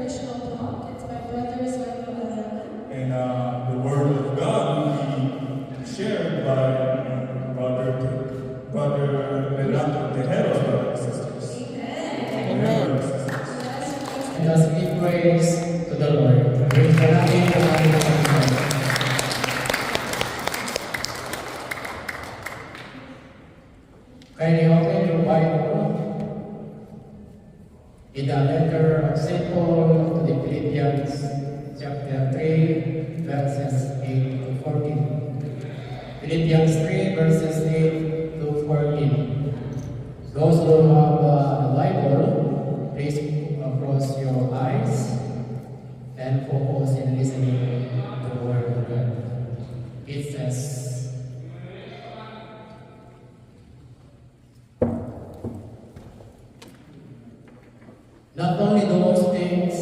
devotional talk. It's by Brother Zarko Alana. And the Word of God will be shared by Brother Renato Tejero, brothers and sisters. Amen. Brothers and sisters. Let us give praise to the Lord. Praise the Lord. Kindly open your Bible in the letter of St. Paul to the Philippians, chapter 3, verses 8 to 14. Philippians 3, verses 8 to 14. Those who have the Bible, please close your eyes and focus in listening to the Word of God. It says, not only those things,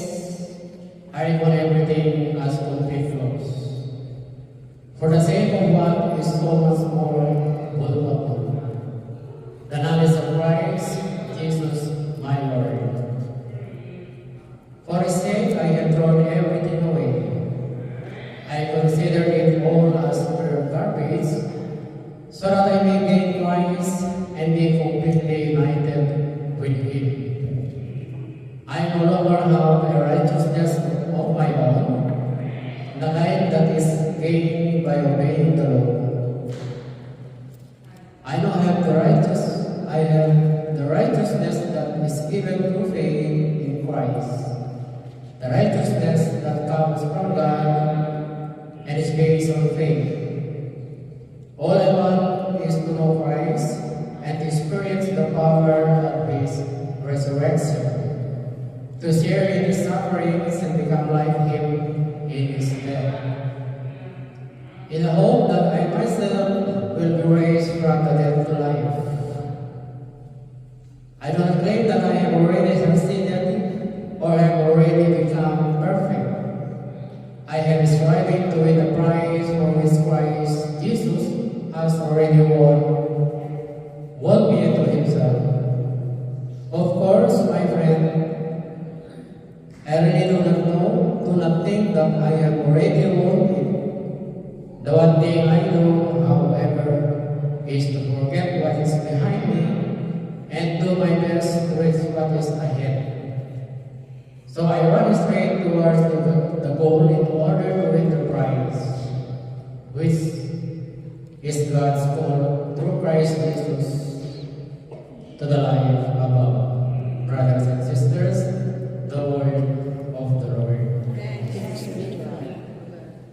I want everything as complete flows. For the sake of what is so much more valuable, the knowledge of Christ, Jesus, my Lord. For his sake, I have thrown everything away. I consider it all as pure garbage, so that I may gain Christ and be completely united with him. I no longer have a righteousness of my own, the kind that is gained by obeying the law. I have the righteousness that is given through faith in Christ, the righteousness that comes from God and is based on faith. All I want is to know Christ and to experience the power of his resurrection, to share in his sufferings and become like him in his death, in the hope that I myself will be raised from the dead to life. I do not claim that I have already succeeded or have already become perfect. I am striving to win the prize for which Christ Jesus has already won me to himself. Of course, my friend, I really do not think that I have already won it. The one thing I do, however, is to forget what is behind me and do my best to reach what is ahead. So I run straight towards the goal in order to win the prize, which is God's call through Christ Jesus to the life above. Brothers and sisters, the word of the Lord.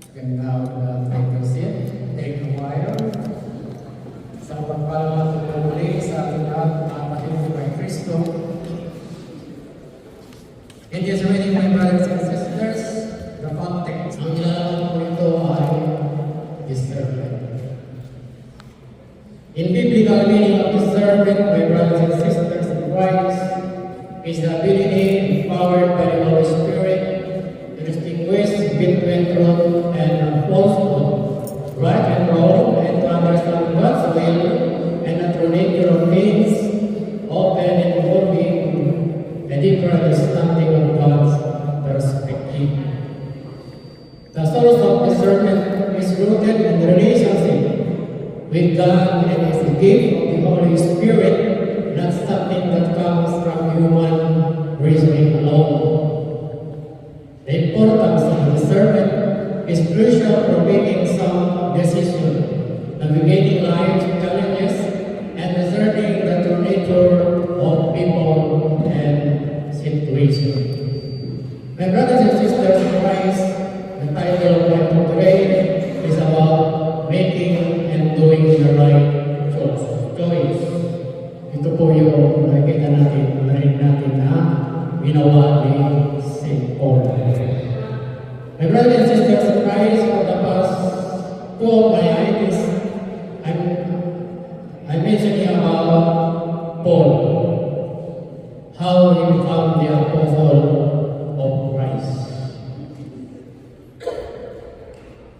You can now take your seat, take a while. Sa pagpalaman at pagmuli sa ating lahat, mapahintay kay Kristo. In this reading, my brothers and sisters, the context ng ilalaman po ito ay discernment. In biblical meaning of discernment, my brothers and sisters in Christ, is the ability empowered by the Holy Spirit to distinguish between truth and falsehood, right and wrong, and to understand God's will and the true nature of things, often involving a deeper understanding of God's perspective. The source of discernment is rooted in the relationship with God and is a gift of the Holy Spirit, not something that comes from human reasoning alone. The importance of discernment is crucial for making sound decisions, navigating life's challenges, and discerning the true nature of people and situations. My brothers and sisters in Christ, the title of my talk today is about making and doing the right choice. Ito po yung nakikita natin, narinig natin na ginawa ni St. Paul. My brothers and sisters in Christ, for the past 2 of my ideas, I'm mentioning about Paul, how he became the apostle of Christ.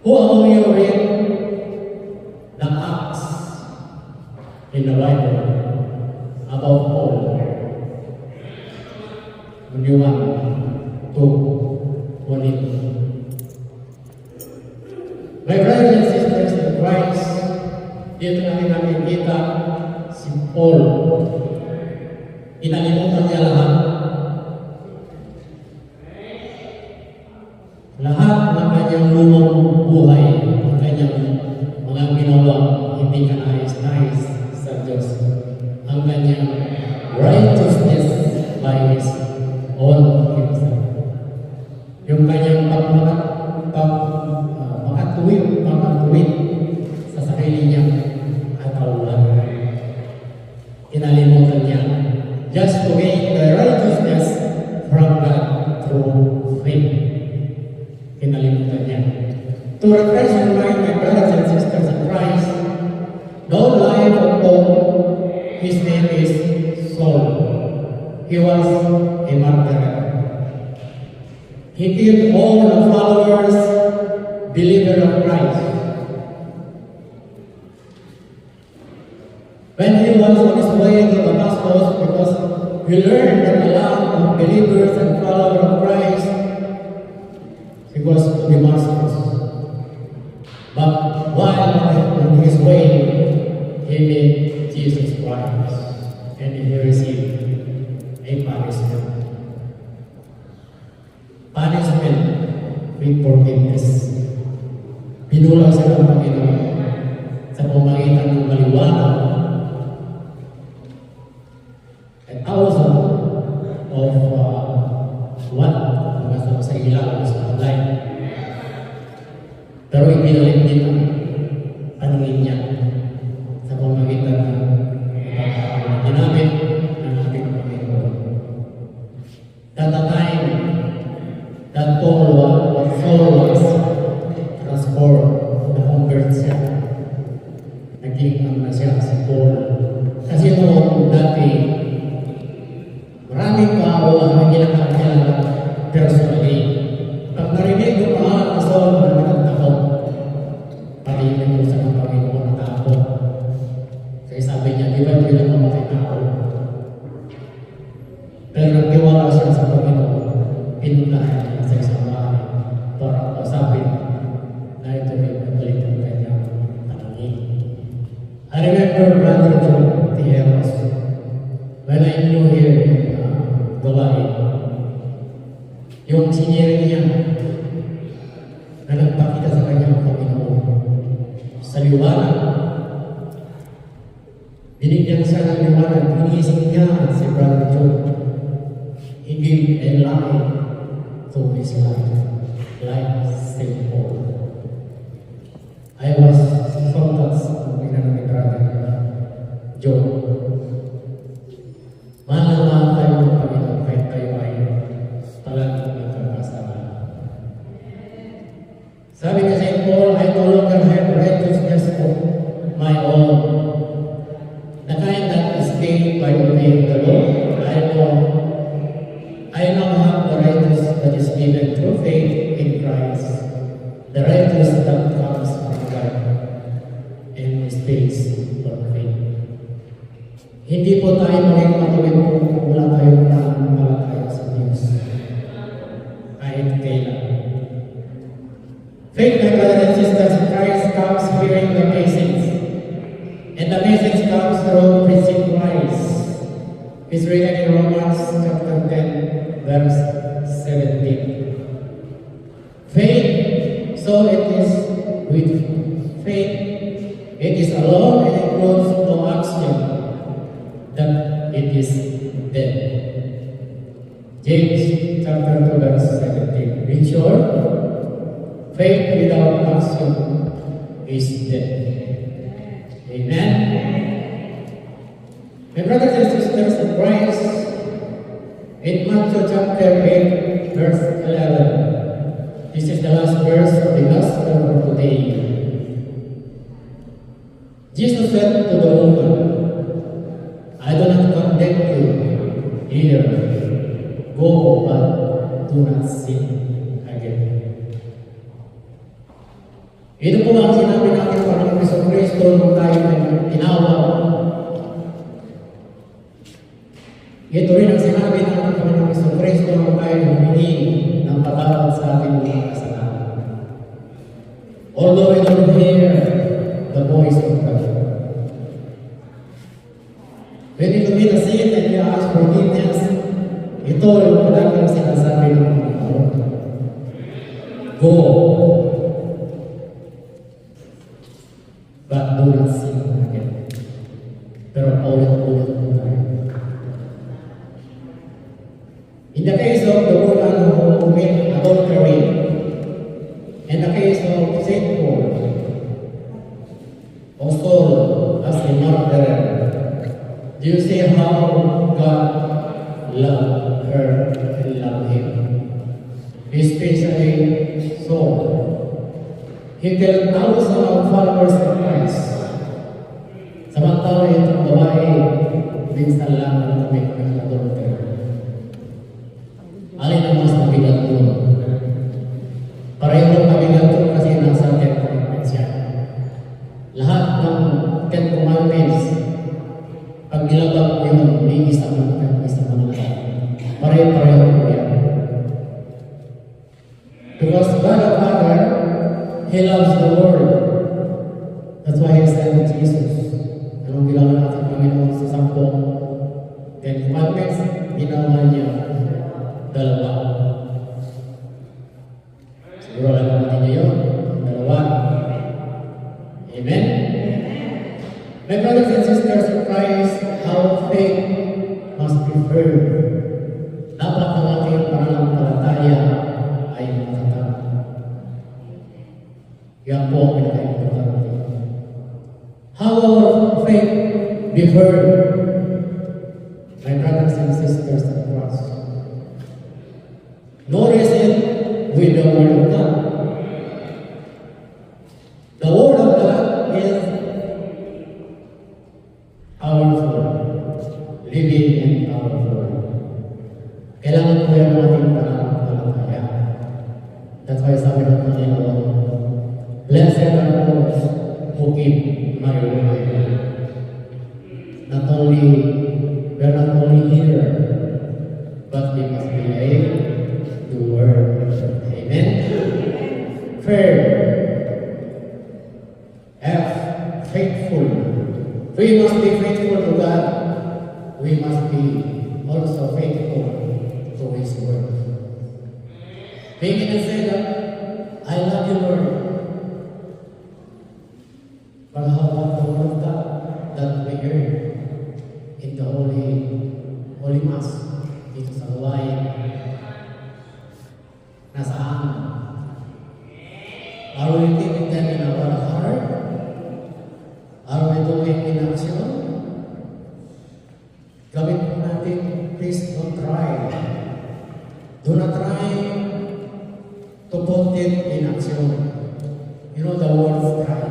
Who among you read the Acts in the Bible about Paul? Would you want? to ulit. My brothers and sisters in Christ, dito natin nakikita si Paul. Inalimutan niya lahat. Lahat ng kanyang lumang buhay, ng kanyang mga ginawa, hindi ka nais-nais sa Diyos. Ang kanyang righteousness by His own himself. Yung kanyang pagkatuwid sa sarili niyang katawan. Inalimutan niya. Just to gain the righteousness from God through faith. Inalimutan niya. To refresh your mind, my brothers and sisters in Christ, the life of Paul, his name is Saul. He was a martyr. He killed all the followers, believer of Christ. When he was on his way to Damascus, because he learned that a lot of believers and followers of Christ, he was to Damascus. But while on his way, he met Jesus Christ, and he received a punishment. Punishment with forgiveness. Binulang siya ng Panginoon sa pamagitan ng maliwanag. A thousand of what? Mga sa ilaw sa light. Pero ibinalik din ang paningin niya sa pamagitan ng ginamit ng ating Panginoon. That the time that Saul was transformed, na-convert siya. Naging na siya si Paul. Kasi noong dati, maraming tao ang ginakakilala personally. Pag narinig yung pangalan ng Saul, maraming takot. Pati yung sa mga Panginoon na takot. Kasi sabi niya, di ba hindi lang mamatay tao? Pero nagtiwala siya sa Panginoon. Pinuntahan niya sa isang bahay para kausapin na ito ay nagbalik ang kanyang panangin. I remember Brother John Tierras when I knew here in Dubai. Yung senior niya na nagpakita sa kanyang Panginoon sa liwanag. Binigyan siya ng liwanag. Iniisip niya si Brother John. He gave a light to his life, like St. Paul. I was so touched ng Brother John. Mahal tayo ng Panginoon kahit tayo ay palaging nagkakasama. Sabi ni St. Paul, I no longer have righteousness of my own. The kind that is gained by obeying the law, I now have the righteousness that is given through faith in Christ. The righteousness that comes from God and is based on faith. Hindi po tayo maging matuwid kung wala tayong nananampalataya sa Diyos. Kahit kailan. Faith, my brothers and sisters in Christ, comes hearing the message. And the message comes through preaching Christ. It's written in Romans chapter 10, verse 17. Faith, so it is with faith. It is alone and includes no action that it is dead. James chapter 2, verse 17. In short, faith without action is dead. Amen. My brothers and sisters in Christ, in Matthew chapter 8, verse 11, this is the last verse of the gospel for today. Jesus said to the woman, I do not condemn you either. Go, but do not sin again. Ito po ang sinabi natin para ng Kristo nung tayo ay tinawag. Ito rin ang sinabi natin para ng Kristo nung tayo humiling commit a sin and you ask forgiveness, ito yung talagang sinasabi ng Panginoon. Go. But do not sin again. Pero paulit-ulit po tayo. In the case of the woman who committed adultery, in the case of St. Paul, or Saul as a murderer, do you see how God loved her and loved him? Especially Saul. He killed thousands of followers of Christ. Samantala itong babae, minsan lang ang commit ng adultery. Alin ang mas mabigat doon? Pareho mabigat doon kasi nasa 10 commandments yan. Lahat ng 10 commandments, pag nilabag yun, may isang lahat. Pareho po yan. Because God the Father, He loves the world. That's why He sent Jesus. Anong ginawa natin Panginoon sa 10 commandments? Ginawa niya 2. Siguro alam natin niyo yun. 2. Amen? My brothers and sisters in Christ, our faith must be firm. Dapat ang ating pananampalataya ay matatag. Yan po ang pinaka-importante. How our faith be firm? My brothers and sisters in Christ. Notice it with the Word of God. The Word of God is powerful, living and powerful. Kailangan po yan natin pananampalataya. That's why sabi ng Panginoon, blessed are those who keep my word. We're not only here, but we must be able to word. Amen? Fair. F. Faithful. We must be faithful to God. We must be also faithful to His word. We can say that, I love you, Lord. But how about the word of God that we hear in the Holy Mass, dito sa Hawaii? Nasaan? Are we keeping them in our heart? Are we doing in action? Gawin po natin, please don't try. Do not try to put it in action. You know the word try.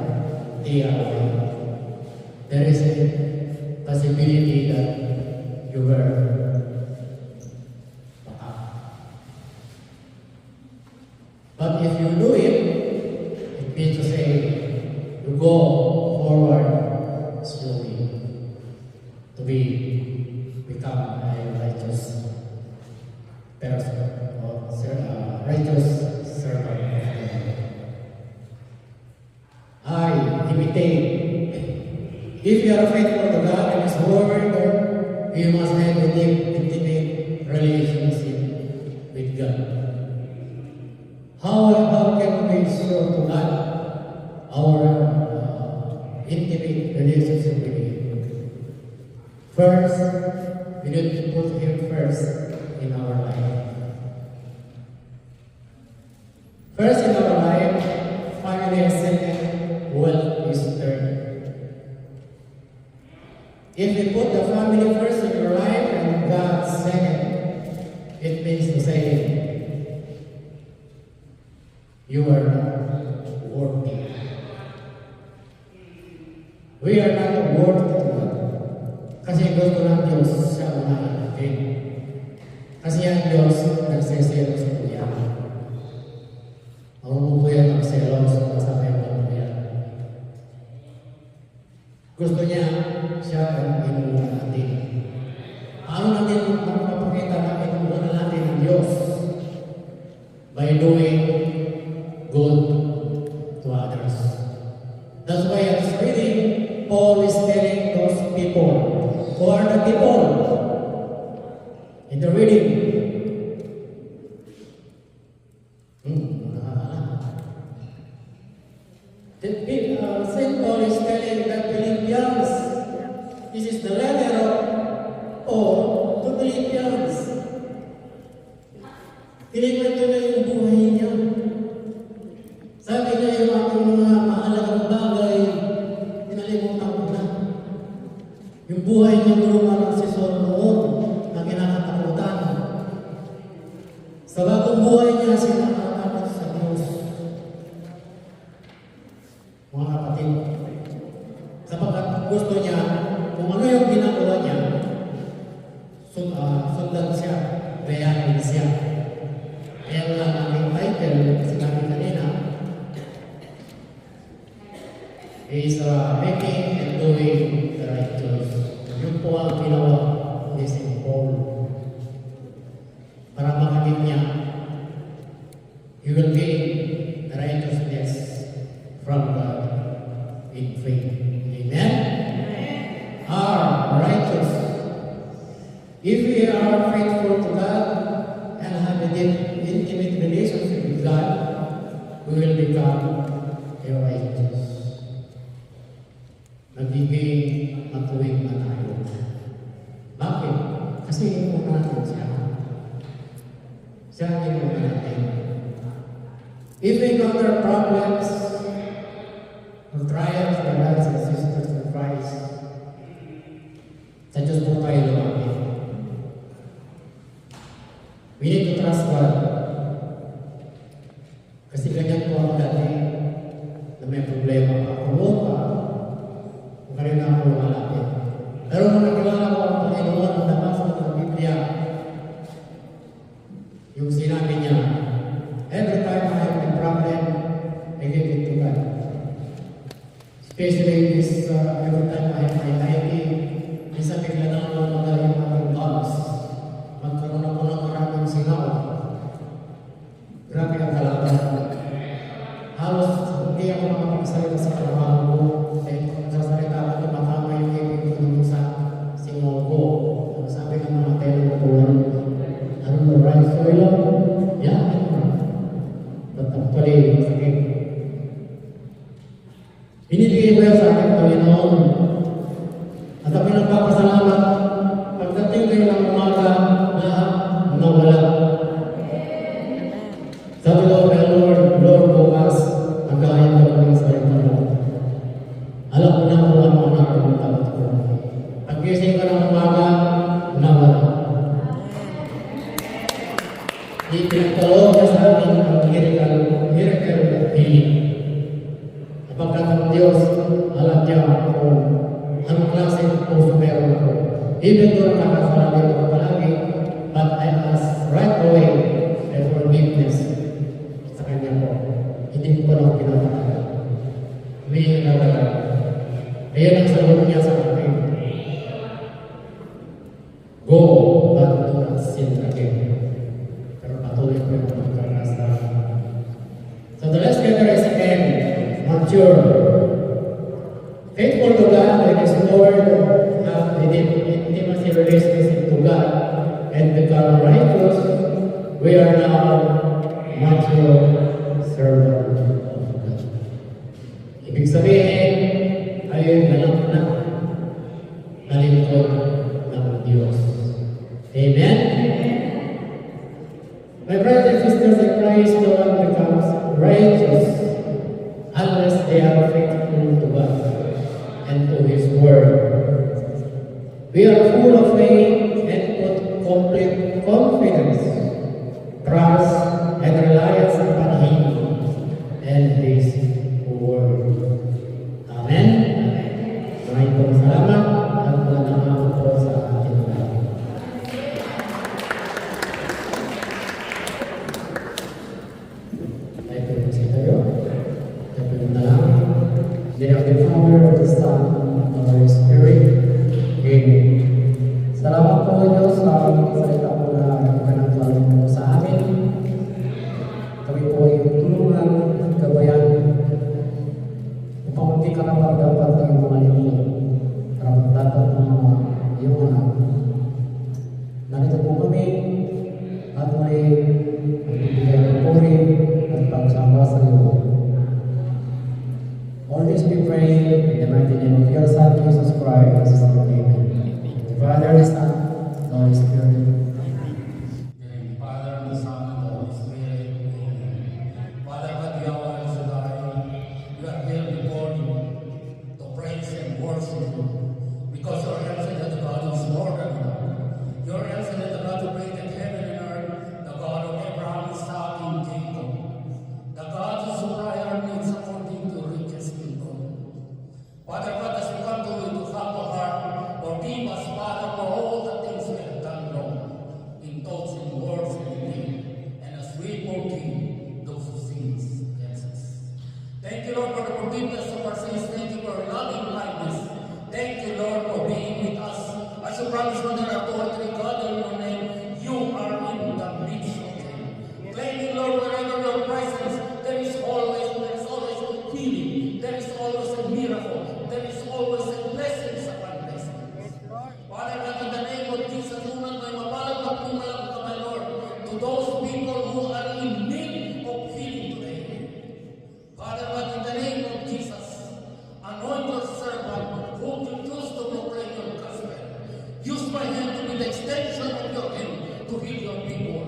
T-R-Y. There is a possibility that you were but if you do it, it means to say you go forward slowly to become a righteous person or righteous servant of God. I imitate. If you are faithful to God and His word, you must have a deep, intimate relationship with God. How can we show to God our intimate relationship with Him? First, we need to put Him first in our life. First in our life, family is second, wealth is third. If you put the family first in your life and God second, it means to say, you are not worthy. We are not worthy to God. Kasi gusto ng Diyos siya unahin natin. Kasi ang Diyos nagsiselos po yan. Ang po yan nagselos sa kanyang pamilya. Gusto niya siya ang inuuna natin. Paano natin mapapakita na inuuna natin ang Diyos? By doing good to others. That's why I was reading, Paul is telling those people, Who are the people? In the reading. St. Paul is telling the Philippians, this is the letter of Paul to Philippians. Kinikwento na yung buhay niya. Sabi niya yung aking mga mahalagang bagay, pinalimutan ko na. Yung buhay niya tulungan si Saul noon na kinakatakutan. Sa bagong buhay niya, sinakatakot sa Diyos. Mga kapatid, sapagkat gusto niya, kung ano yung ginagawa niya, sundan siya, gayahin siya. Kaya wala naming title, sinabi kanina, is making and doing the right choice. Yun po ang ginawa ni St. Paul. Para makamit niya, you will gain the righteousness from God in faith. Amen? Are righteous. If we are faithful to God and have a deep, intimate relationship with God, we will become a righteous. Magiging matuwing na tayo. Bakit? Kasi inuuna natin siya. Siya ang inuuna natin. If we encounter problems or trials, brothers and sisters in Christ, sa Diyos po tayo lumapit. We need to trust God. Kasi ganyan po ako dati na may problema pa. Kung pa, kung kanina ako lumalapit. Pero nung nakilala ko ang Panginoon, nung nabasa ko ng Biblia, yung sinabi niya, every time I have a problem, I give it to God. Especially this, every time I have anxiety, minsan bigla na ako magaling yung aking lungs. Magkaroon ako ng maraming singaw. Grabe ang kalaban. Halos hindi ako makapagsalita sa trabaho ko. Dahil kung nagsasalita ako, matama yung ibig ko dito sa singaw ko. Sabi ng mga telo ko, ano mo, rice oil? Yeah. But actually, masakit. Binibigay ko yan sa aking Panginoon. At ako nagpapasalamat, pagdating kayo ng umaga, lahat nawala. Sabi ko kay Lord, bukas, magkain ka pa ng salita mo. Alam ko na kung ano ang nakakalimutan ko. Pag-gising ka ng umaga, nawala. Ipinagkaloob niya sa amin ang miracle healing. Kapagkat ang Diyos, alam niya kung anong klase ng puso meron ako. Even though nakakasalamin ako palagi, but I ask right away and forgiveness sa Kanya po. Hindi ko pa lang pinapatagal. May nalaga. Kaya ang sagot niya sa akin, go, but do not sin again. Pero patuloy ko yung magkarasa. So the last letter is again, mature. Faithful to God and His Lord, have an intimacy relationship to God and become righteous, we are now mature servant of God. Ibig sabihin, ay ganap na nalingkod ng Diyos. Amen? My brothers and sisters in Christ, no one becomes righteous unless they are faithful to God and to His Word. We are full of faith and put complete confidence, trust, and reliance upon Him and His Word. Amen? Maraming pong salamat at magandang po sa ating lahat. Tayo po yung tayo. Tayo po yung dalangin. Name of the Father, of the Son, and of the Holy Spirit. Amen. Salamat po Diyos sa salita po na ipanagsabi mo sa amin. Kami po ay tulungan at gabayan upang hindi ka na magdapat ng mga lingkod para magdapat ng iyong Christ. Amen. The Father, the Son, and the Holy Spirit. In the name of the Father, and the Son, and the Holy Spirit. Amen. Father God, Yahweh El Shaddai, we are here before you to praise and worship you, because your El Shaddai God is more than enough. Your El Shaddai God who created heaven and earth, the God of Abraham, Isaac, and Jacob, the God who supply our needs according to riches in glory. Father God, as we come to you to humble heart, forgive us, Father, for all the things we have done wrong, in thoughts, in words, and in deed, and as we forgive those who sin against us. Thank you, Lord, for the forgiveness of our sins. Thank you for your loving kindness. Thank you, Lord, for being with us. As you promised, when there are two or three gathered in your name, you are in the midst of them. Claiming, Lord, wherever your presence, there is always healing, there is always a miracle, there is always a blessings upon blessings. Father God, in the name of Jesus, unang may mapalag na pumalag ka, my Lord, to those people who are in need of healing today. Father God, in the name of Jesus, anoint your servant who will choose to proclaim your gospel. Use my hand to be the extension of your hand to heal your people.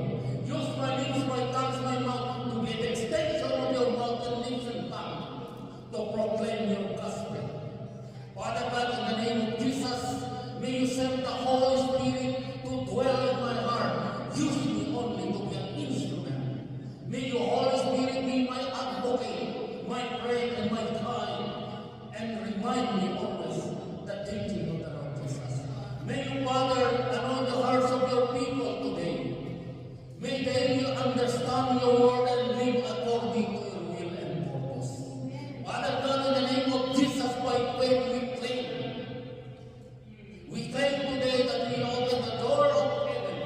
Use my lips, my tongues, my mouth to be the extension of your mouth and lips and tongue to proclaim your gospel. Father God, in the name of Jesus, may you send the Holy Spirit to dwell in my heart. Use me only to be an instrument. May your Holy Spirit be my advocate, my friend, and my guide, and remind me always the teaching of the Lord Jesus. May you, Father, anoint the hearts of your people today. May they understand your word and live according to your will and purpose. Father God, in the name of Jesus, by faith we claim. We claim today that we open the door of heaven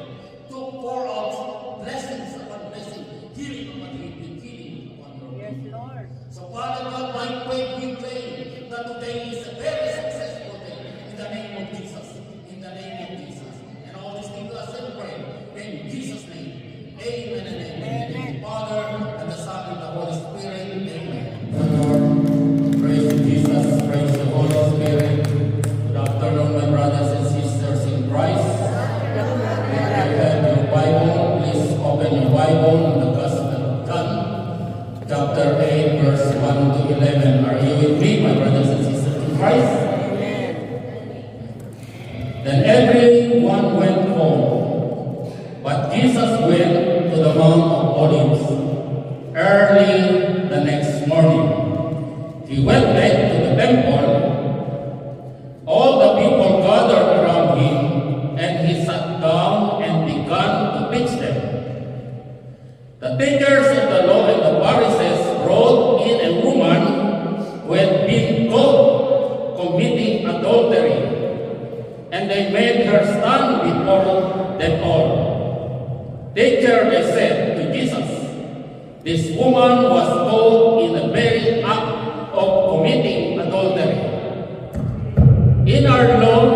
to pour out blessings upon blessing, healing upon healing upon your people. So Father God, by faith we claim that today is a very successful day. In the name of Jesus. In the name of Jesus. And all these things are said and pray. In Jesus' name. Amen and amen. Amen. Father, and the Son, and the Holy Spirit. Amen. Praise Jesus. Praise the Holy Spirit. Good afternoon, my brothers and sisters in Christ. If you have your Bible, please open your Bible in the Gospel of John, chapter 8, verse 1 to 11. Are you with me, my brothers and sisters in Christ? Then everyone went home, but Jesus went to the Mount of Olives early the next morning. He went back to the temple. All the people gathered around him, and he sat down and began to teach them. The teachers of the law and the Pharisees brought in a woman who had been caught committing adultery, and they made her stand before them all. Teacher, they said to Jesus, this woman was caught in the very act of committing adultery. In our law,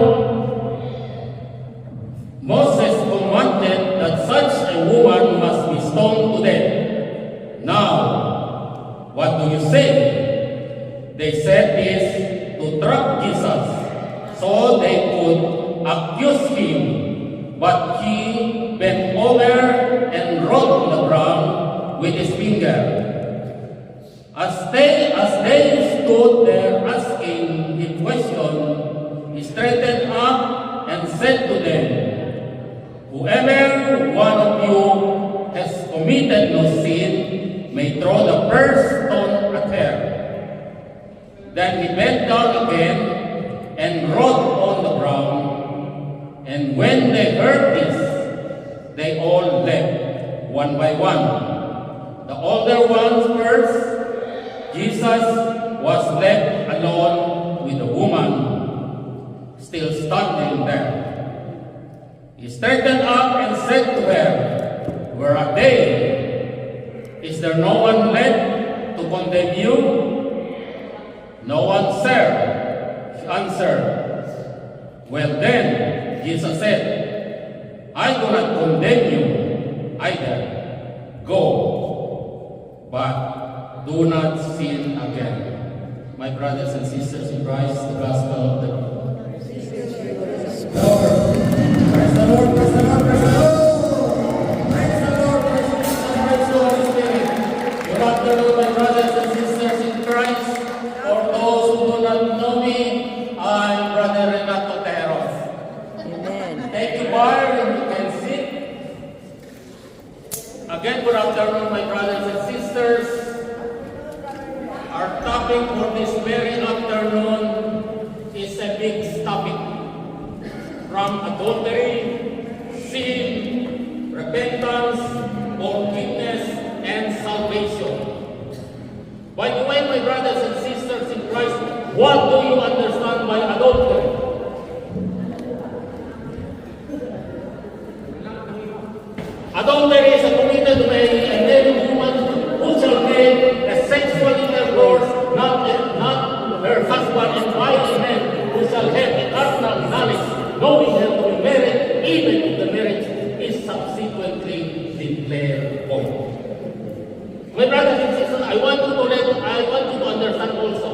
Moses commanded that such a woman must be stoned to death. Now, what do you say? They said this to trap Jesus, so they could accuse him. But he bent over and wrote on the ground with his finger. As they stood there asking him question, he straightened up and said to them, whoever one of you has committed no sin may throw the first stone at her. Then he bent down again and wrote on the ground. And when they heard this, they all left, one by one. The older ones first. Jesus was left alone with the woman, still standing there. He straightened up and said to her, where are they? Is there no one left to condemn you? No one, sir, she answered. Well then, Jesus said, I do not condemn you either. Go, but do not sin again. My brothers and sisters in Christ, the gospel of the Lord. Lord. Praise the Lord, praise the Lord, praise the Lord. Praise the Lord, praise the Son, praise the Holy Spirit. Good afternoon, my brothers and sisters in Christ. For those who do not know me, I'm Brother Renato Teros. Amen. Thank you, Bar. You can sit. Again, good afternoon, my brothers and sisters. Our topic for this very afternoon is a big topic. From adultery, sin, repentance, forgiveness, and salvation. By the way, my brothers and sisters in Christ, what do you understand by adultery? Adultery is a committed by a male woman who shall make a sexual intercourse, not her husband, and by a man who shall have a carnal knowledge, knowing her to be married, even if the marriage is subsequently declared void. My brothers and sisters, I want you to understand also.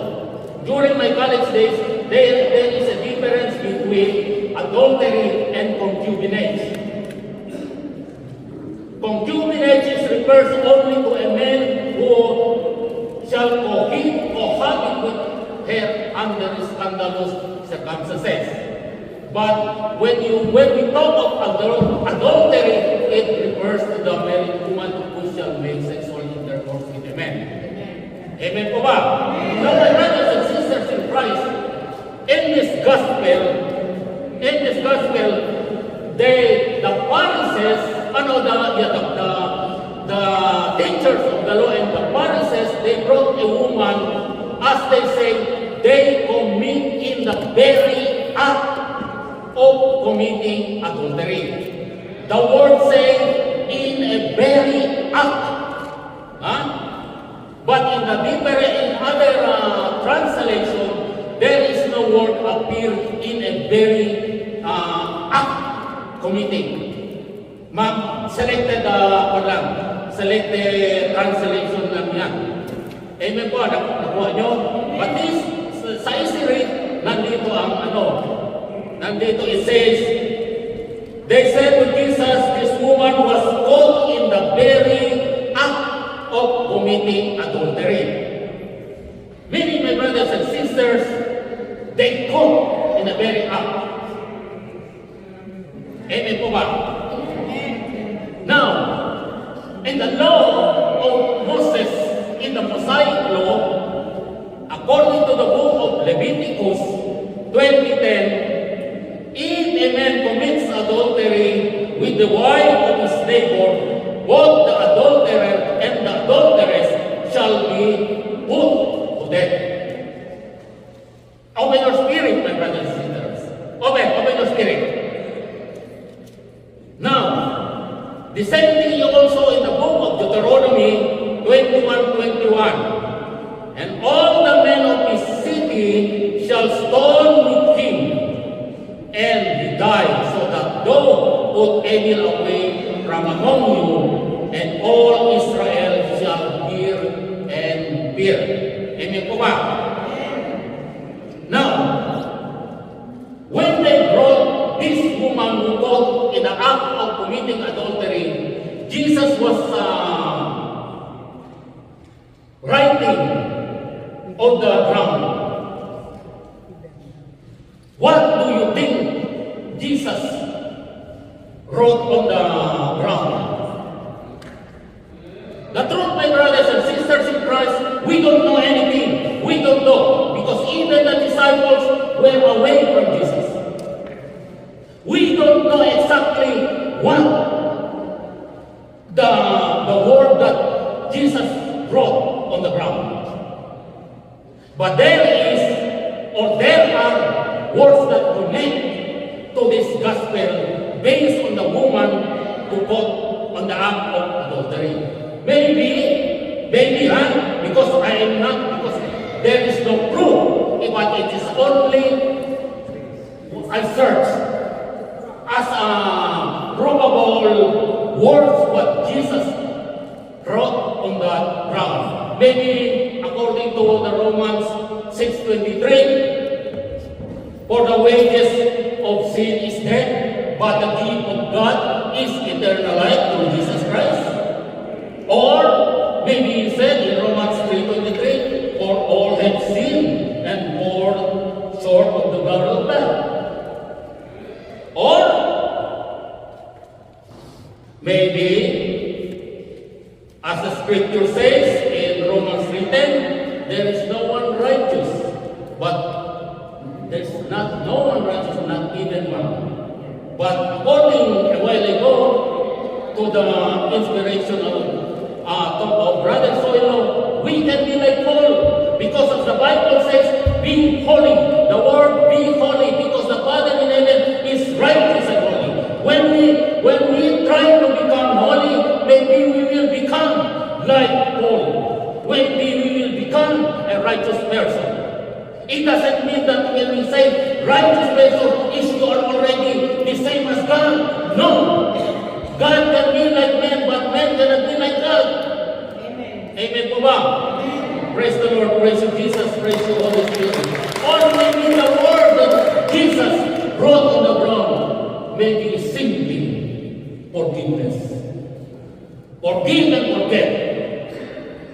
During my college days, there is a difference between adultery and concubinage. Concubinage refers only to a man who shall cohabit with her under scandalous circumstances. But when we talk of adultery, it refers to the married woman who shall make sexual intercourse with a man. Amen po ba? Now, my brothers and sisters in Christ, in this gospel, the Pharisees, the teachers of the law and the Pharisees, they brought a woman, as they say, they commit in the very act of committing adultery. The word says, in a very act. But in other translation, there is no word appear in a very act committing. Ma'am, selected translation lang yan. Amen po, nakuha nyo. But this, sa Isiri, nandito it says, they said to Jesus, this woman was caught in the very act of committing adultery. Meaning, my brothers and sisters, they caught in the very act. Amen po ba? Now, in the law of Moses, in the Mosaic law, according to the book of Leviticus 20:10, if a man commits adultery with the wife of his neighbor, both the adulterer and the adulteress shall be put to death. Open your spirit, my brothers and sisters. Open your spirit. Now, the same thing also in the book of Deuteronomy 21:21. And all the men of his city shall stone with him, and he died, so that thou put evil away from among you, and all Israel shall hear and fear. Amen po ba? Now, when they brought this woman who caught in the act of committing adultery, Jesus was writing on the ground. What do you think Jesus wrote on the ground? The truth, my brothers and sisters in Christ, we don't know anything. We don't know, because even the disciples were away from Jesus. We don't know exactly what the word that Jesus wrote on the ground. But there are words that connect to this gospel based on the woman who caught on the act of adultery. Maybe, because there is no proof, but it is only I search as a probable words what Jesus wrote on the ground. Maybe according to the Romans 6:23, for the wages of sin is maybe he said in Romans 3:23, for all have sinned and fall short of the glory of God. Or maybe, as the scripture says in Romans 3:10, there is no one righteous, but there's not no one righteous, not even one. But according a while ago to the inspiration of Brother Soilo, we can be like Paul because of the Bible says, be holy. The word be holy because the Father in heaven is righteous and holy. When we try to become holy, maybe we will become like Paul. Maybe we will become a righteous person. It doesn't mean that when we say righteous person is you are already the same as God. No. God can be like man, but man cannot be like God. Amen. Amen po ba? Praise the Lord, praise you Jesus, praise you Holy Spirit. Or maybe the word that Jesus wrote on the ground, maybe simply forgiveness. Forgive and forget.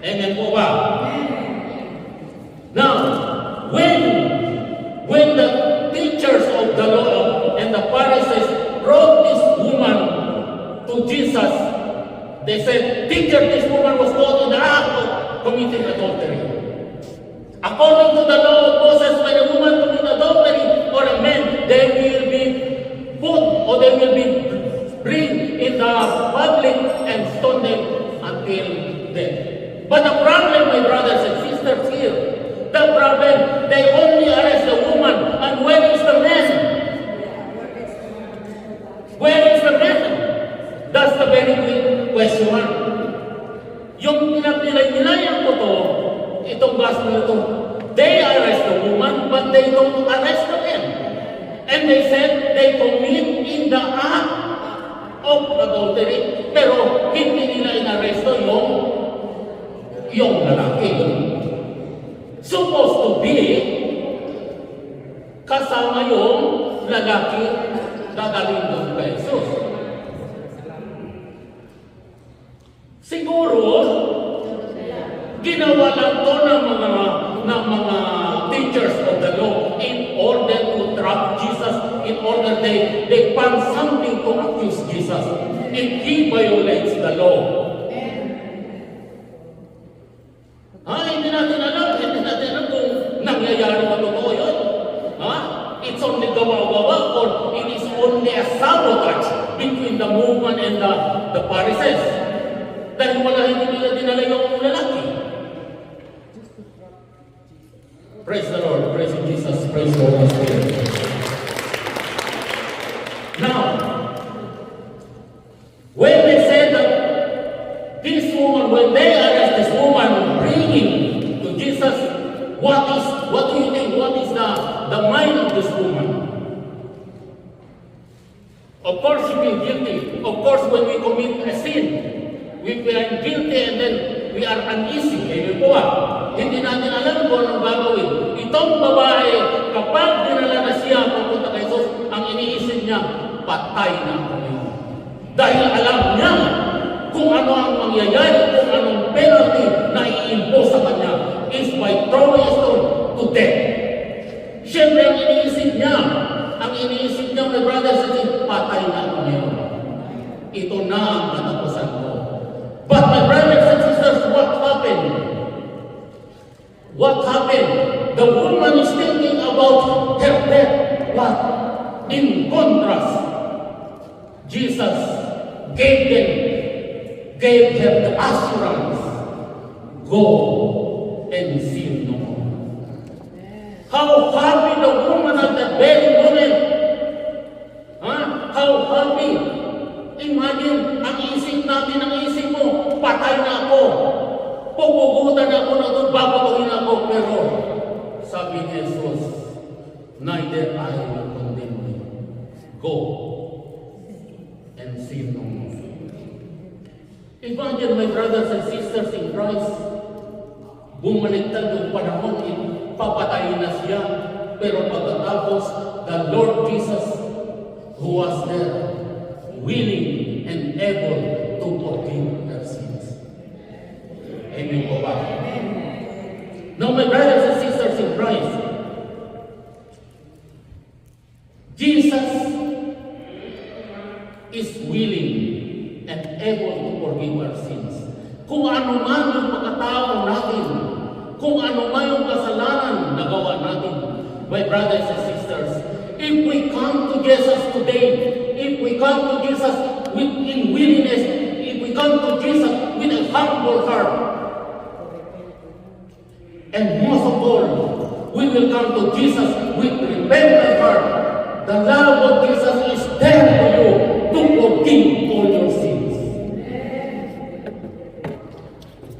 Amen po ba? Now, when the teachers of the law and the Pharisees brought this woman to Jesus, they said, teacher, this woman was caught in the act of committing adultery. According to the law of Moses, when a woman commits adultery or a man, they will be put or they will be bring in the public and stoned them until death. But the problem, my brothers and sisters here, the problem, they only arrest the woman, and where is the man? Where is the man? That's the very big question. Yung pinapilay-nilayan ko to, itong gospel ito, they arrest the woman, but they don't arrest the man. And they said they commit in the act of adultery, pero hindi nila inaresto yung lalaki. Supposed to be kasama yung lalaki dadalhin doon kay Jesus. Siguro, ginawa lang to ng mga teachers of the law in order to trap Jesus, in order they find something to accuse Jesus if he violates the law. Hindi natin alam kung nangyayari ba totoo yun. It's only gawa-gawa or it is only a sabotage between the movement and the Pharisees. Dahil wala hindi nila dinala yung lalaki. Praise the Lord, praise Jesus, praise the Holy Spirit. Now, when they said that this woman, when they arrest this woman, bringing to Jesus, what do you think? What is the mind of this woman? Of course, she been guilty. Of course, when we commit a sin, we are guilty and then we are uneasy. Amen po ba? Hindi natin alam kung anong gagawin. Itong babae, kapag dinala na siya papunta kay Jesus, ang iniisip niya, patay na ako ngayon. Dahil alam niya kung ano ang mangyayari, kung anong penalty na i-impose sa kanya is by throwing a stone to death. Siyempre, ang iniisip niya, my brothers and sisters, patay na ako ngayon. Ito na ang katapusan ko. But my brothers and sisters, what happened? What happened? The woman is thinking about her death. What? In contrast, Jesus gave her the assurance, go and sin no more. How happy the woman at that very moment. How happy. Imagine, ang isip natin, ang isip mo, patay na ako. Pupugutan ako na ito, babatuhin ako. Pero, sabi ni Jesus, neither I will condemn you. Go and sin no more. Imagine, my brothers and sisters in Christ, bumaliktad yung panahon, papatayin na siya. Pero pagkatapos, the Lord Jesus, who was there, willing and able to forgive her sins. Amen po ba? Now, my brothers and sisters in Christ, Jesus is willing and able to forgive our sins. Kung ano man yung pagkatao natin, kung ano man yung kasalanan na gawa natin, my brothers and sisters, if we come to Jesus today, if we come to Jesus in willingness, if we come to Jesus with a humble heart, and most of all, we will come to Jesus with repentant heart, the love of Jesus is there for you to forgive all your sins.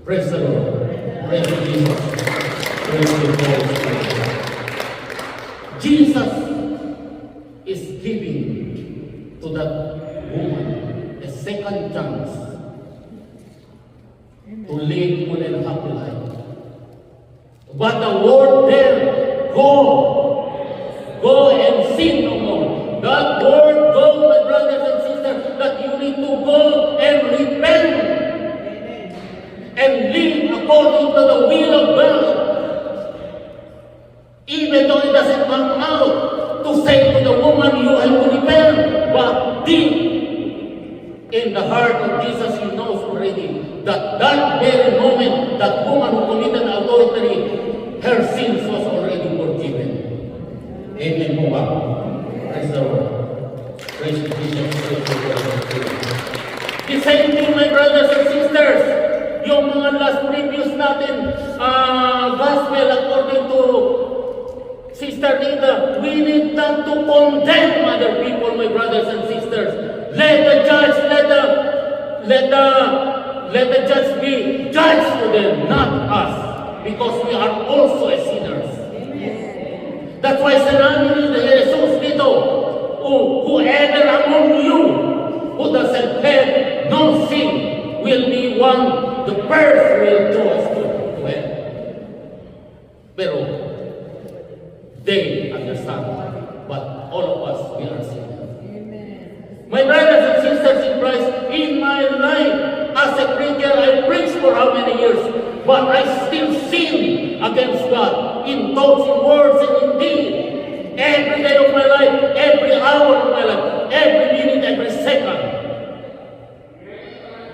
Praise the Lord. Praise Jesus. Praise the Holy Spirit. Jesus is giving to that woman a second chance to live full and happy life. But the word there, go and sin no more. That word, go, my brothers and sisters, that you need to go and repent and live according to the will of God. Even though it doesn't come out to say to the woman, you have to repent, but deep in the heart of Jesus, He knows already that that very moment, that woman who committed adultery, her sins was already forgiven. Amen po ba? Praise the Lord. Praise Jesus. Praise the Lord. The same thing, my brothers and sisters, yung mga last previous natin gospel according to Sister Nita, we need not to condemn other people, my brothers and sisters. Let the judge, let the judge be judge to them, not us, because we are also sinners. That's why sinabi ni Jesus dito, whoever among you who doesn't have no sin will be the first will throw us to hell. Pero they understand, but all of us, we are sinners. My brothers and sisters in Christ, in my life as a preacher, I preached for how many years? But I still sin against God in thoughts, in words, and in deed. Every day of my life, every hour of my life, every minute, every second.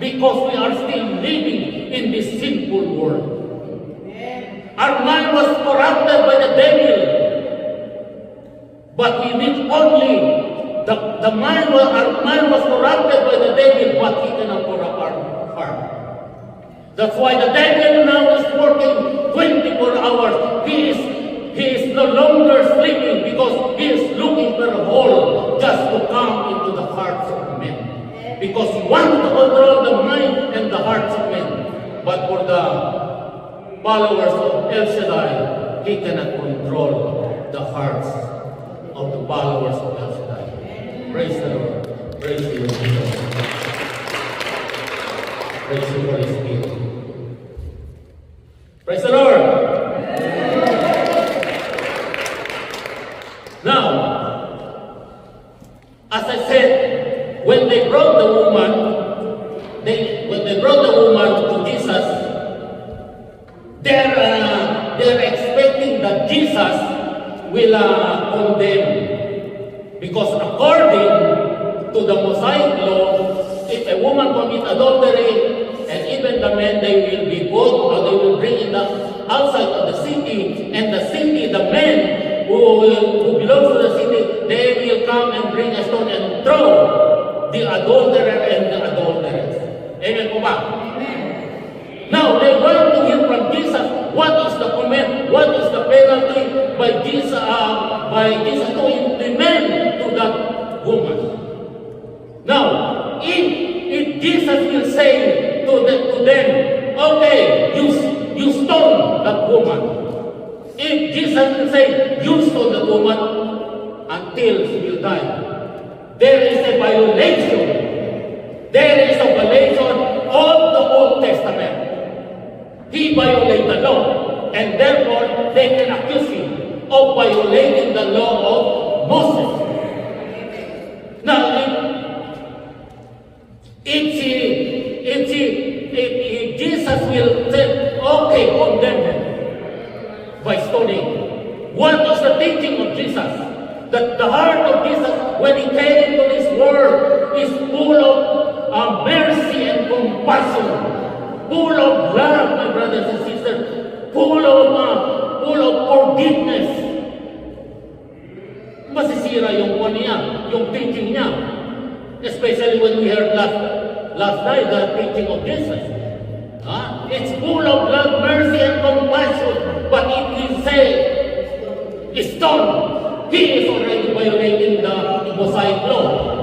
Because we are still living in this sinful world. Our mind was corrupted by the devil. But we need only our mind was corrupted by the devil, but he cannot corrupt our heart. That's why the devil now is working 24 hours. He is no longer sleeping because he is looking for a hole just to come into the hearts of men. Because he wants to control the mind and the hearts of men. But for the followers of El Shaddai, he cannot control the hearts of the followers of El Shaddai. Praise the Lord. Praise the Lord. Praise the Holy Spirit. Praise the Lord. Now, as I said, when they brought the woman to Jesus, they're expecting that Jesus will condemn. Because according to the Mosaic law, if a woman commit adultery, and even the men, they will be put, or they will bring in the outside of the city, and the city, the men who belong to the city, they will come and bring a stone and throw the adulterer and the adulteress. Amen po ba? Now, they want to hear from Jesus, what is the command, what is the penalty by Jesus to implement to that woman. Now, if Jesus will say to them, okay, you stone that woman. If Jesus will say, you stone the woman until she will die, there is a violation. There is a violation of the Old Testament. He violated the law, and therefore they can accuse him of violating the law of Moses. Now, if Jesus will say, teaching of Jesus. That the heart of Jesus, when He came into this world, is full of mercy and compassion, full of love, my brothers and sisters, full of forgiveness. Masisira yung niya, yung teaching niya. Especially when we heard last night the teaching of Jesus. It's full of love, mercy, and compassion. But if we say stone, he is already violating the Mosaic law.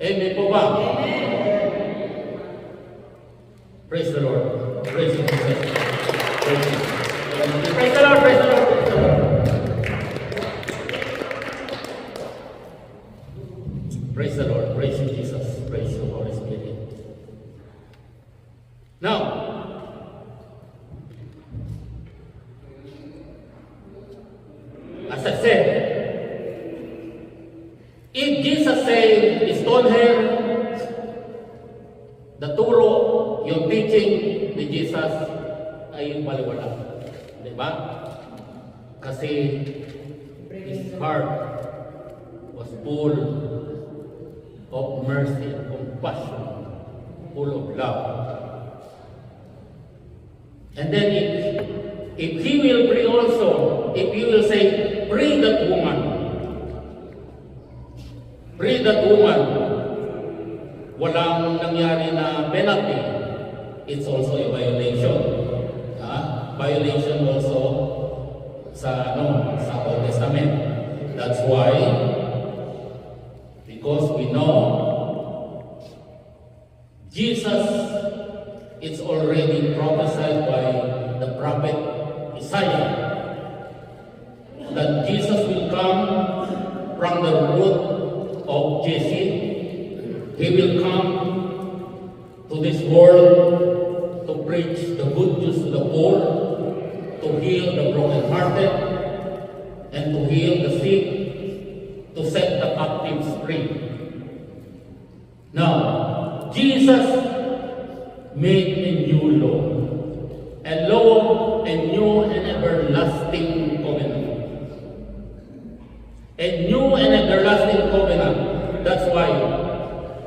Amen po ba? Praise the Lord. Praise Jesus. Praise Jesus. Praise the Lord. Praise the Lord. Praise the Lord. Praise the Lord. Praise you, Jesus. Praise you, Holy Spirit. Now, as I said, if Jesus said, stone her, the turo, yung teaching ni Jesus ay yung paliwanag. Diba? Kasi his heart was full of mercy and compassion, full of love. And then if he will pray also, if he will say, pray that woman, walang nangyari na penalty, it's also a violation. Violation also sa Old Testament. That's why, because we know Jesus is already prophesied by the prophet Isaiah that Jesus will come from the root of Jesse. He will come to this world to preach the good news to the poor, to heal the brokenhearted, and to heal the sick, to set the captives free. Now, Jesus made a new law, a new and everlasting covenant. A new and everlasting covenant. That's why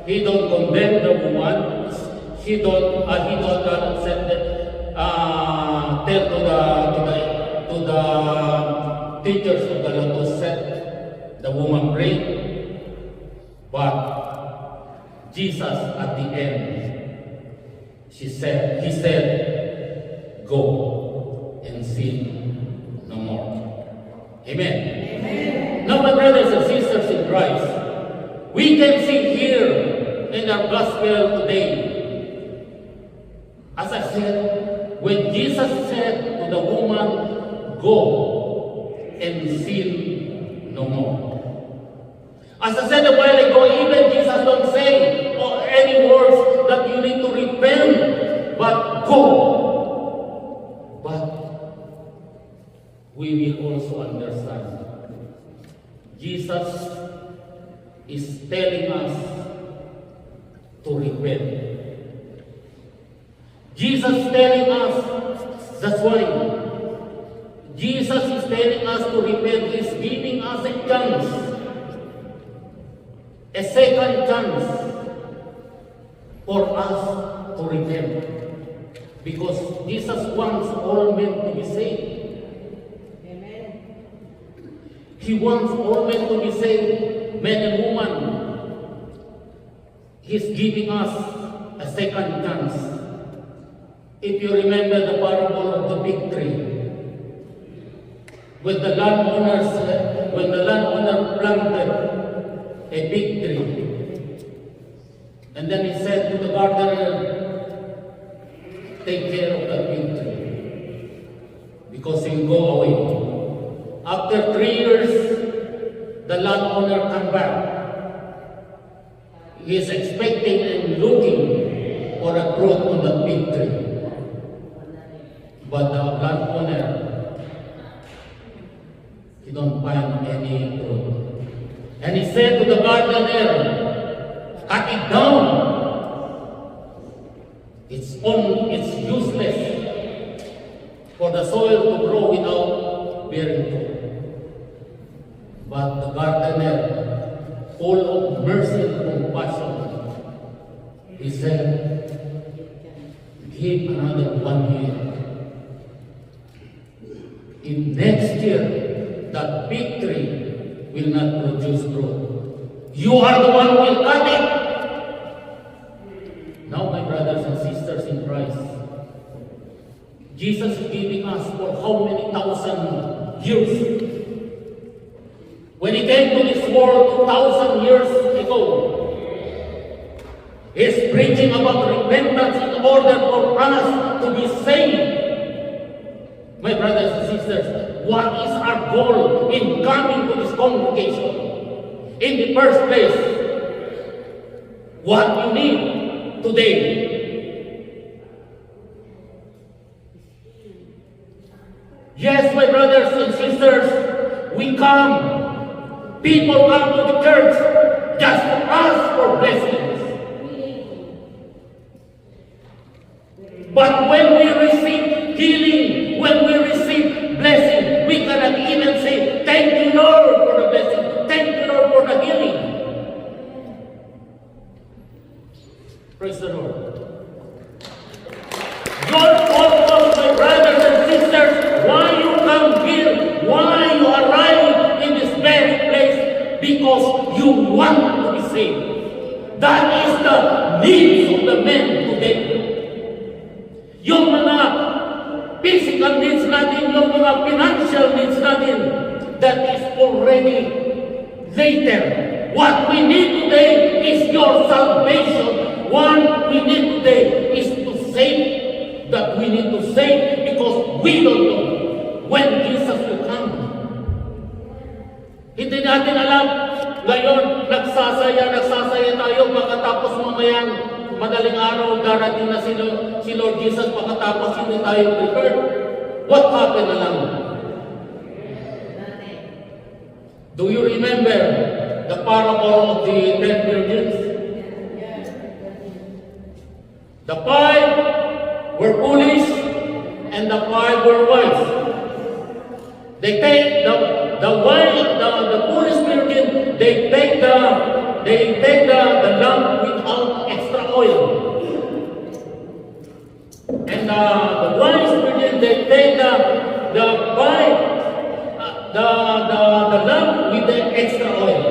He don't condemn the woman. He don't tell to the teachers of the law to set the woman free. But Jesus at the end, he said, go and sin no more. Amen. Amen. Now, my brothers and sisters in Christ, we can see here in our gospel today, as I said, when Jesus said to the woman, go and sin no more. As I said a while ago, even Jesus don't say any words that you need to repent, but go. But we will also understand. Jesus is telling us to repent. Jesus is telling us, that's why Jesus is telling us to repent. He's giving us a chance. A second chance for us to repent. Because Jesus wants all men to be saved. Amen. He wants all men to be saved, men and women. He's giving us a second chance. If you remember the parable of the fig tree, when the landowner planted a big tree, and then he said to the gardener, take care of that big tree, because he'll go away. After 3 years, the landowner come back. He is expecting and looking for a fruit on that big tree. But the landowner, he don't find any fruit. And he said to the gardener, cut it down. It's useless for the soil to grow without bearing fruit. But the gardener, full of mercy and compassion, he said, give another 1 year. In next year, that big tree will not produce fruit. You are the one who will cut it. Now, my brothers and sisters in Christ, Jesus is giving us for how many thousand years? When He came to this world 2,000 years ago, He's preaching about repentance in order for us to be saved. My brothers and sisters, what is our goal in coming to this congregation? In the first place, what you need today? Yes, my brothers and sisters, we come. People come to the church just to ask for blessings. But when we receive healing, when we receive blessing, we cannot even say, thank you, Lord, for the blessing. Thank you, Lord, for the healing. Praise the Lord. Your purpose, my brothers and sisters, why you come here, why you arrive in this very place, because you want to be saved. That is the needs of the men today. Yung mga physical needs natin, yung mga financial needs natin, that is already later. What we need today is your salvation. What we need today is to save, that we need to save because we don't know when Jesus will come. Hindi natin alam. Ngayon, nagsasaya tayo pagkatapos mamayang madaling araw, darating na si Lord Jesus, pagkatapos hindi tayo prepared. What happened na lang? Do you remember the parable of the 10 virgins? The 5 were foolish and the 5 were wise. They take the foolish virgin, they take the lamp without extra oil. And the wise virgin, they take the lamp with the extra oil,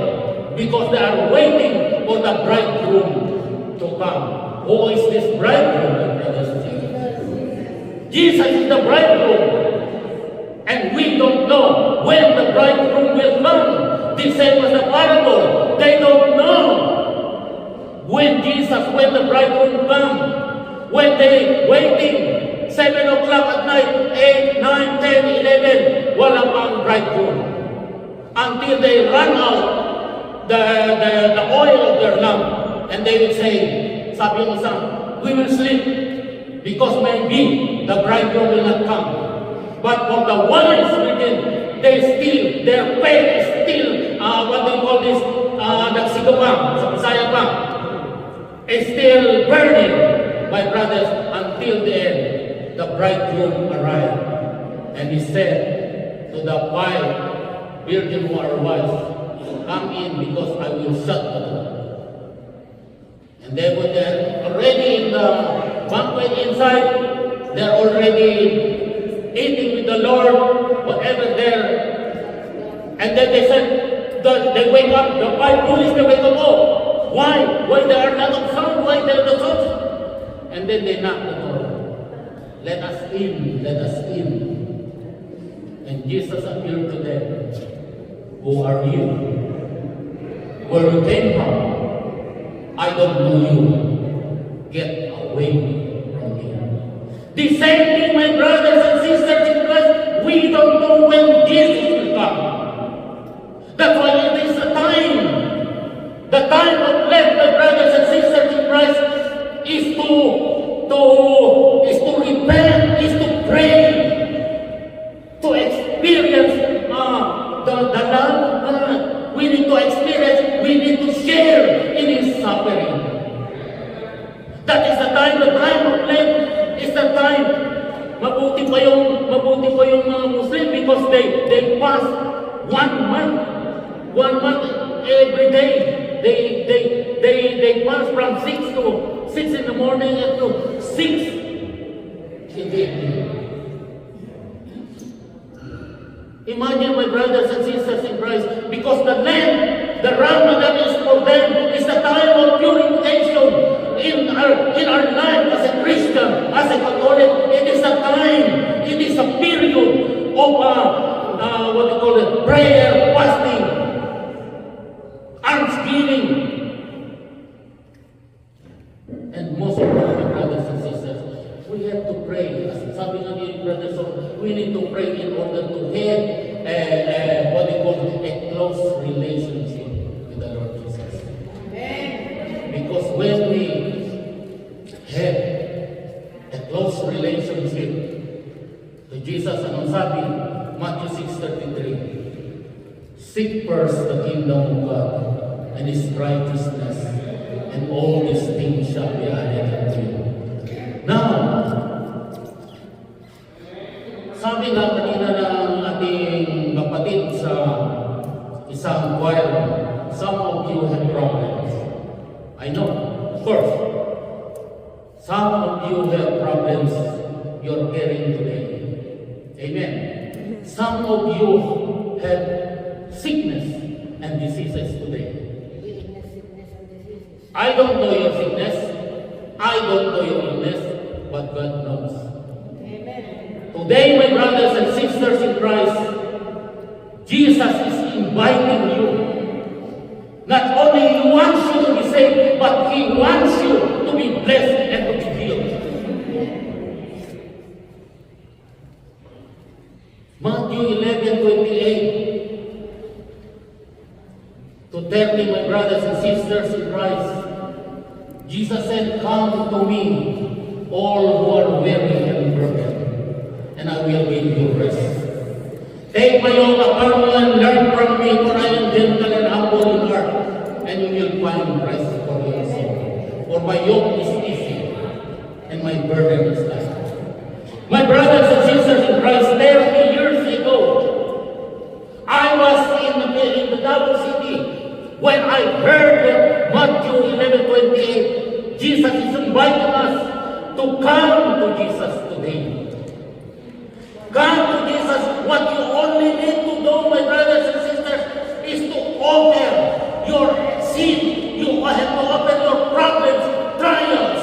because they are waiting for the bridegroom to come. Who is this bridegroom, brothers and sisters? Jesus is the bridegroom. And we don't know when the bridegroom will come. The same as the parable. They don't know when the bridegroom come. When they waiting, 7 o'clock at night, 8, 9, 10, 11, wala pang bridegroom. Until they run out the oil of their lamp. And they will say, sabi ng isa, we will sleep because maybe the bridegroom will not come. But for the wise virgin, their faith is still, what they call this, nagsigo pa, sa Bisaya pa, is still burning, my brothers, until the end, the bridegroom arrived. And he said to the 5 virgin who are wise, come in because I will shut the door. And they were there already in the banquet inside, they're already eating with the Lord, whatever there. And then they said, they wake up, the 5 foolish, they wake up, oh, why? Why they are not of sound? Why they are not sound? And then they knock the door. Let us in, let us in. And Jesus appeared to them. Who are you? Where you came from? I don't know you. Get away. The same thing, my brothers and sisters in Christ, we don't know when Jesus will come. That's why it is the time. The time of left, my brothers and sisters in Christ, is to repent, is to pray, to experience the love of God. We need to experience, we need to share in His suffering. That is the time of Lent is the time. Mabuti pa yung mga Muslim because they fast 1 month every day. They fast from 6 in the morning and to 6 in the evening. Imagine, my brothers and sisters in Christ, because the Ramadan is for them, is the time of purification in our life as a Christian, as a Catholic. It is a time, it is a period of what they call it, prayer, fasting, almsgiving. And most of all, my brothers and sisters, we have to pray. As sabi nga ni Brother Son, we need to pray in order to have what they call a close relationship with the Lord Jesus. Because when we have a close relationship to Jesus, anong sabi? Matthew 6:33. Seek first the kingdom of God and His righteousness, and all these things shall be added unto you. Now, sabi nga kanina ng ating kapatid sa isang choir, some of you have problems. I know, of course. Some of you have problems you're carrying today. Amen. Some of you have sickness and diseases today. I don't know your sickness. I don't know your illness, but God knows. Today, my brothers and sisters in Christ, Jesus is inviting you. Not only He wants you to be saved, but He wants you to be blessed and to be healed. Matthew 11:28 to 30, my brothers and sisters in Christ, Jesus said, "Come to me, all who are weary and burdened, and I will give you rest. Take my yoke upon you and learn from me, for I am gentle and humble in heart, and you will find rest for your soul. For my yoke is easy, and my burden is light." My brothers and sisters in Christ, 30 years ago, I was in the Davao City when I heard Matthew 11:28. Jesus is inviting us to come to Jesus today. Come to Jesus. What you only need to do, my brothers and sisters, is to offer your sin. You have to offer your problems, trials,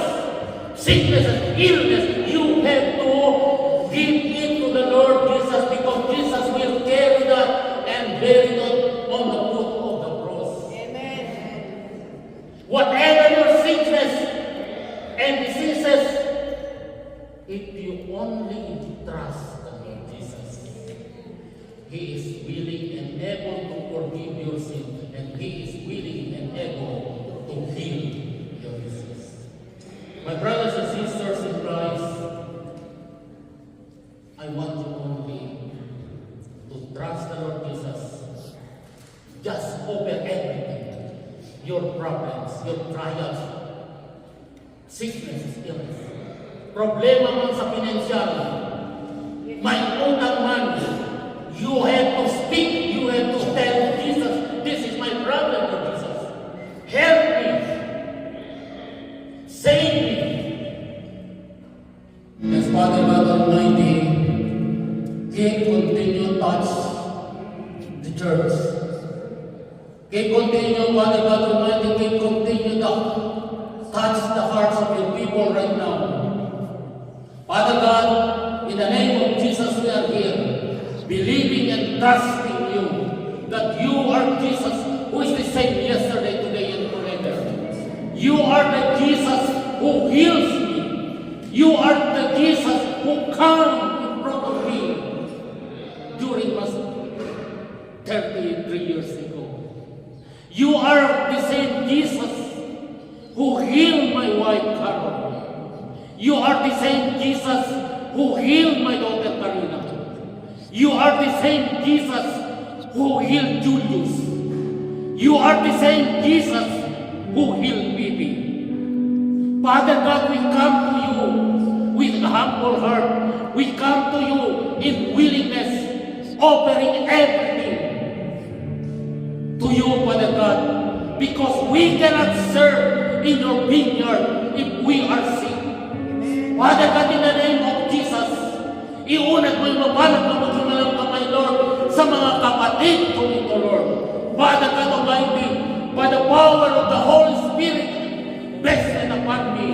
sicknesses, illness. You have to give it to the Lord Jesus, because Jesus will carry that and bear it on the foot of the cross. Amen. Whatever your sickness and diseases, if you only trust the Lord Jesus, He is willing and able to forgive your sin, and He is willing and able to heal your disease. My brothers and sisters in Christ, I want you only to trust the Lord Jesus. Just over everything. Your problems, your trials, sickness, illness. Problema man sa financial. May utang man. You have to speak. You have to tell Jesus, this is my problem, Lord Jesus. Help me. Save me. As Father God Almighty, He continue touch the church. He continue, Father God Almighty, He continue to touch the hearts of your people right now. Father God, in the name of Jesus, we are here, believing and trusting you that you are Jesus, who is the same yesterday, today, and forever. You are the Jesus who heals me. You are the Jesus who come in front of me during my 33 years ago. You are the same Jesus who healed my wife, Carol. You are the same Jesus who healed my daughter, Karina. You are the same Jesus who healed Julius. You are the same Jesus who healed Bibi. Father God, we come to you with a humble heart. We come to you in willingness offering everything to you, Father God, because we cannot serve in your vineyard if we are sick. Father God, in the name of Jesus, iunat mo yung mabalag na magsimalang kamay, Lord, sa mga kapatid ko ito, Lord. Father God Almighty, by the power of the Holy Spirit, blessed upon me.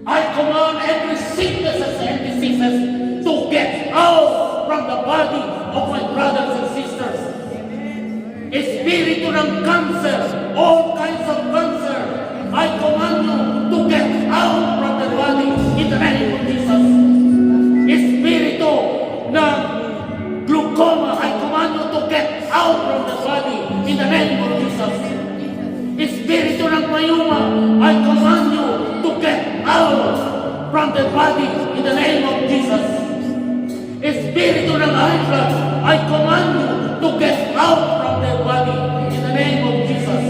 I command every sicknesses and diseases to get out from the body of my brothers and sisters. Espiritu ng cancer, all kinds of cancer, I command you to get out from the body in the name of Jesus. Espiritu ng glaucoma, I command you to get out from the body in the name of Jesus. Espiritu ng mayuma, I command you to get out from the body in the name of Jesus. Espiritu ng high blood, I command you to get out from the body in the name of Jesus.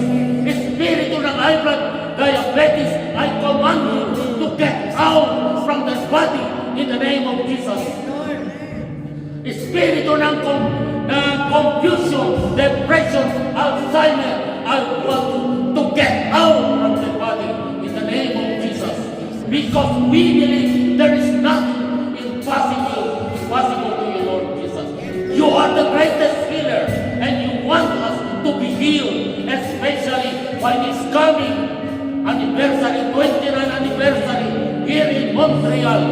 Espiritu ng high blood, diabetes, I command you to get out from the body in the name of Jesus. Espiritu ng confusion, depression, Alzheimer, I want you to get out from the body in the name of Jesus. Because we believe there is nothing impossible to you, Lord Jesus. You are the greatest healer, and you want us to be healed, especially when it's coming anniversary, 29th anniversary here in Montreal,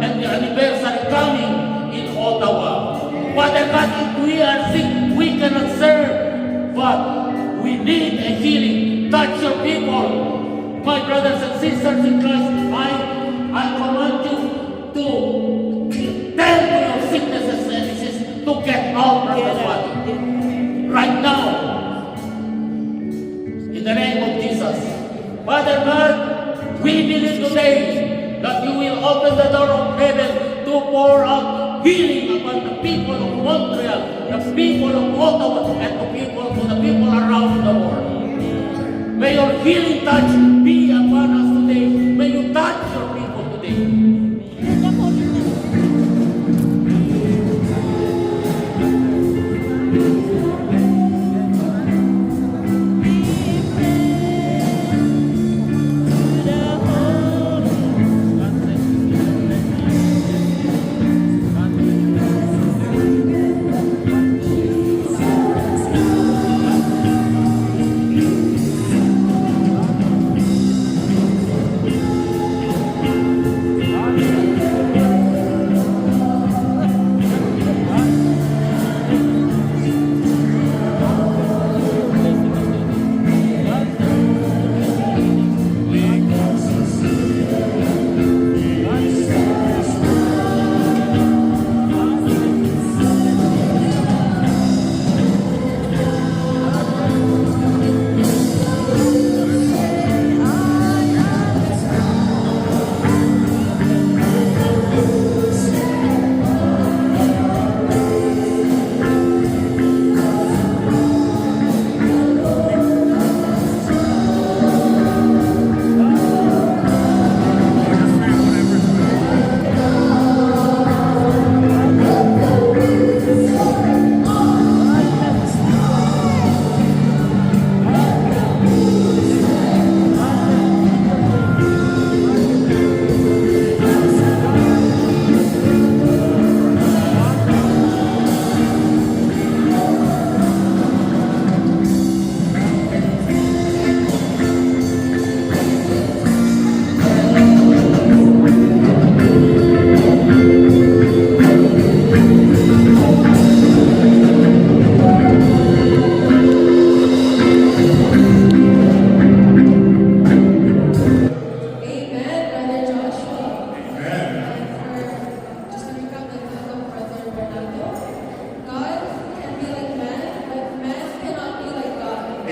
and the anniversary coming in Ottawa. Father God, if we are sick, we cannot serve, but we need a healing. Touch your people. My brothers and sisters in Christ, I command you to tell to your sicknesses and diseases to get out from the body. Right now, in the name of Jesus. Father God, we believe today that you will open the door of heaven to pour out healing upon the people of Montreal, the people of Ottawa, and the people around the world. May your healing touch be upon us today. May you touch your people today.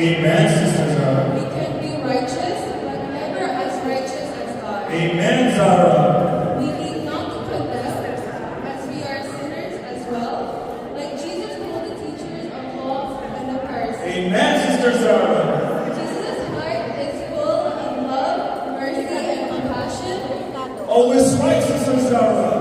Amen, Sister Zara. We can be righteous, but never as righteous as God. Amen, Zara. We need not to condemn, as we are sinners as well, like Jesus told the teachers of law and the Pharisees. Amen, Sister Zara. Jesus' heart is full of love, mercy, and compassion. Always right, Sister Zara.